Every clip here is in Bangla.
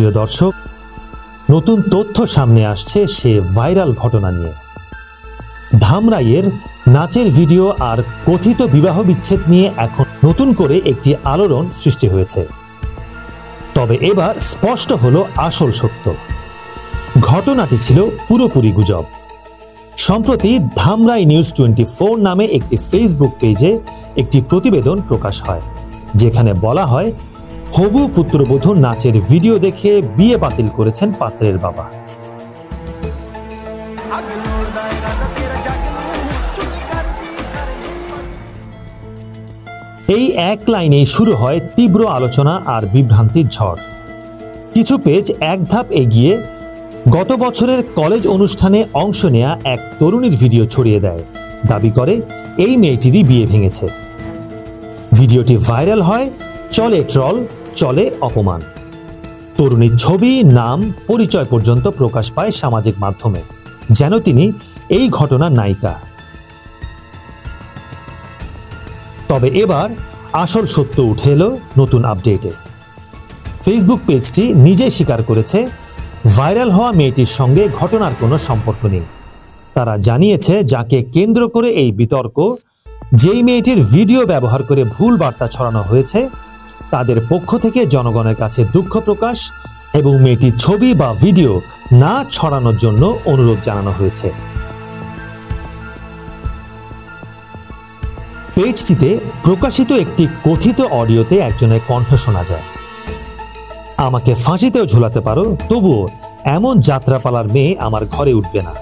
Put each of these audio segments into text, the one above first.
প্রিয় দর্শক, নতুন তথ্য সামনে আসছে সে ভাইরাল ঘটনা নিয়ে। ধামরাইয়ের নাচের ভিডিও আর কথিত বিবাহ বিচ্ছেদ নিয়ে এখন নতুন করে একটি আলোড়ন সৃষ্টি হয়েছে। তবে এবার স্পষ্ট হলো আসল সত্য। ঘটনাটি ছিল পুরোপুরি গুজব। সম্প্রতি ধামরাই নিউজ 24 নামে একটি ফেসবুক পেজে একটি প্রতিবেদন প্রকাশ হয়, যেখানে বলা হয় হবু পুত্রবধূ নাচের ভিডিও দেখে বিয়ে বাতিল করেছেন পাত্রের বাবা। এই এক লাইনেই শুরু হয় তীব্র আলোচনা আর বিভ্রান্তির ঝড়। কিছু পেজ এক ধাপ এগিয়ে গত বছরের কলেজ অনুষ্ঠানে অংশ নেয়া এক তরুণীর ভিডিও ছড়িয়ে দেয়, দাবি করে এই মেয়েটিরই বিয়ে ভেঙেছে। ভিডিওটি ভাইরাল হয়, চলে ট্রল, চলে অপমান। তরুণীর ছবি, নাম, পরিচয় পর্যন্ত প্রকাশ পায় সামাজিক মাধ্যমে, যেন তিনি এই ঘটনার নায়িকা। তবে এবার আসল সত্য উঠে এলো নতুন আপডেটে। ফেসবুক পেজটি নিজে স্বীকার করেছে ভাইরাল হওয়া মেয়েটির সঙ্গে ঘটনার কোনো সম্পর্ক নেই। তারা জানিয়েছে যাকে কেন্দ্র করে এই বিতর্ক, যেই মেয়েটির ভিডিও ব্যবহার করে ভুল বার্তা ছড়ানো হয়েছে, তাদের পক্ষ থেকে জনগণের কাছে দুঃখ প্রকাশ এবং মেয়েটির ছবি বা ভিডিও না ছড়ানোর জন্য অনুরোধ জানানো হয়েছে। পেজটিতে প্রকাশিত একটি কথিত অডিওতে একজনের কণ্ঠ শোনা যায়, আমাকে ফাঁসিতেও ঝুলাতে পারো, তবুও এমন যাত্রাপালার মেয়ে আমার ঘরে উঠবে না।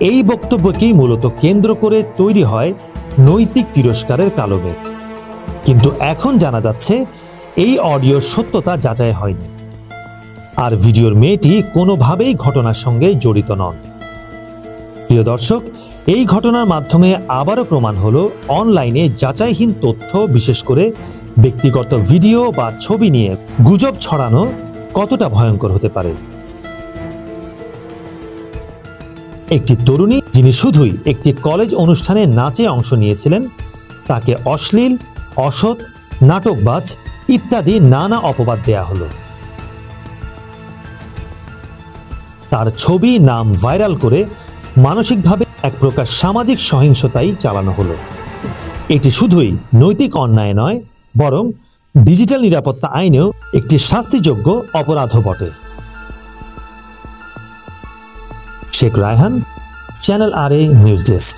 এই বক্তব্যকেই মূলত কেন্দ্র করে তৈরি হয় নৈতিক তিরস্কারের কালো মেঘ। কিন্তু এখন জানা যাচ্ছে এই অডিওর সত্যতা যাচাই হয়নি, আর ভিডিওর মেয়েটি কোনোভাবেই ঘটনার সঙ্গে জড়িত নন। প্রিয় দর্শক, এই ঘটনার মাধ্যমে আবারও প্রমাণ হলো অনলাইনে যাচাইহীন তথ্য, বিশেষ করে ব্যক্তিগত ভিডিও বা ছবি নিয়ে গুজব ছড়ানো কতটা ভয়ঙ্কর হতে পারে। একটি তরুণী যিনি শুধুই একটি কলেজ অনুষ্ঠানে নাচে অংশ নিয়েছিলেন, তাকে অশ্লীল, অসৎ, নাটকবাজ ইত্যাদি নানা অপবাদ দেয়া হলো। তার ছবি, নাম ভাইরাল করে মানসিকভাবে এক প্রকার সামাজিক সহিংসতাই চালানো হলো। এটি শুধুই নৈতিক অন্যায় নয়, বরং ডিজিটাল নিরাপত্তা আইনেও একটি শাস্তিযোগ্য অপরাধও বটে। Sheikh Raihan, channel RA news desk.